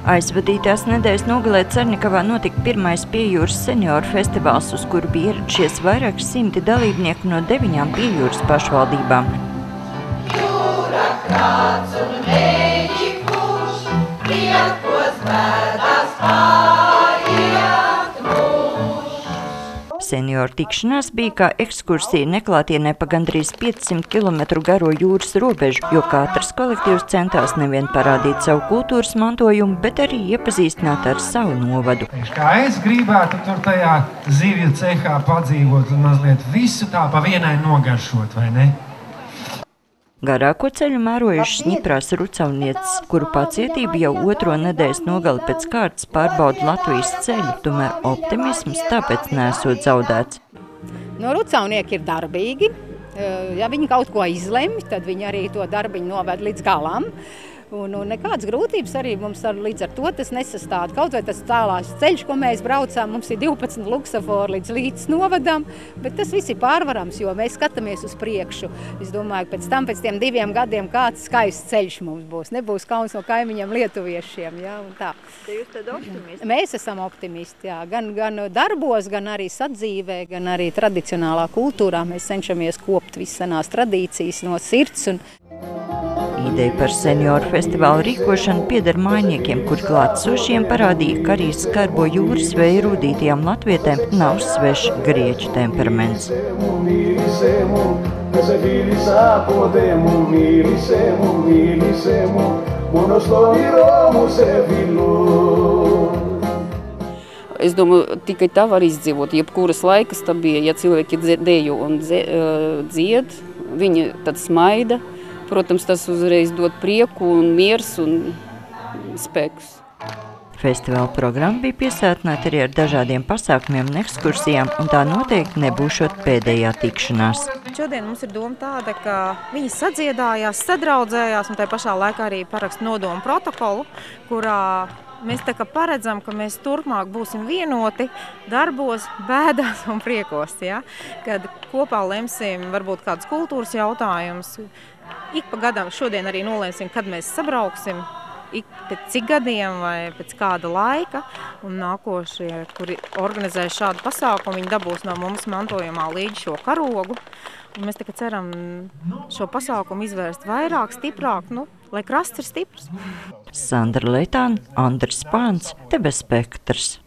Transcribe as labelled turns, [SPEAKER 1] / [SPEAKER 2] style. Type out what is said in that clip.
[SPEAKER 1] Aizvadītās nedēļas nogalē Cernikavā notika pirmais piejūras senioru festivāls, uz kuru bija ieradušies vairāk simti dalībnieku no 9 piejūras pašvaldībām.
[SPEAKER 2] Jūra krāts un vēji kurš, priekos bēdās pāriet mūž.
[SPEAKER 1] Senioru tikšanās bija kā ekskursija neklātienē pa gandrīz 500 km garo jūras robežu, jo katrs kolektīvs centās nevien parādīt savu kultūras mantojumu, bet arī iepazīstināt ar savu novadu.
[SPEAKER 3] Kā es gribētu tur tajā zivju cehā padzīvot un mazliet visu tā pa vienai nogaršot, vai ne?
[SPEAKER 1] Garāko ceļu mērojušas Ņiprās rucavnieces, kuru pacietību jau otro nedēļas nogali pēc kārtas pārbauda Latvijas ceļu, tomēr optimisms tāpēc nesot zaudēts.
[SPEAKER 4] Rucavnieki ir darbīgi. Ja viņi kaut ko izlemj, tad viņi arī to darbiņu noved līdz galam. Un nekādas grūtības arī mums līdz ar to tas nesastāv. Kaut vai tas tālās ceļš, ko mēs braucām, mums ir 12 luksafori līdz novadam, bet tas viss ir pārvarams, jo mēs skatāmies uz priekšu. Es domāju, pēc tiem 2 gadiem kāds skaists ceļš mums būs. Nebūs kauns no kaimiņiem lietuviešiem. Ja, un tā.
[SPEAKER 1] Te jūs tad optimisti?
[SPEAKER 4] Mēs esam optimisti, jā. Gan darbos, gan arī sadzīvē, gan arī tradicionālā kultūrā. Mēs cenšamies kopt visas senās tradīcijas no sirds.
[SPEAKER 1] Ideja par senioru festivālu rīkošanu pieder mājniekiem, kur klātsošiem parādīja, ka arī skarbo jūras vēju rūdītajām latvietēm nav svešs grieķu temperaments.
[SPEAKER 5] Es domāju, tikai tā var izdzīvot, jebkuras laikas tā bija, ja cilvēki dejo un dzied, viņi tad smaida. Protams, tas uzreiz dod prieku un miers un spēkus.
[SPEAKER 1] Festivāla programma bija piesātināta arī ar dažādiem pasākumiem un ekskursijām, un tā noteikti nebūšot pēdējā tikšanās.
[SPEAKER 6] Šodien mums ir doma tāda, ka viņi sadziedājās, sadraudzējās un tai pašā laikā arī parakst nodomu protokolu, kurā mēs tā kā paredzam, ka mēs turpmāk būsim vienoti darbos, bēdās un priekos, ja? Kad kopā lemsim varbūt kādus kultūras jautājumus. Ik pa gadam šodien arī nolēmsim, kad mēs sabrauksim, pēc cik gadiem vai pēc kāda laika. Un nākošie, kuri organizē šādu pasākumu, viņi dabūs no mums mantojumā līdz šo karogu. Un mēs tikai ceram šo pasākumu izvērst vairāk, stiprāk, lai krasts ir stiprs.
[SPEAKER 1] Sandra Leitāna, Andris Pāns, TV Spektrs.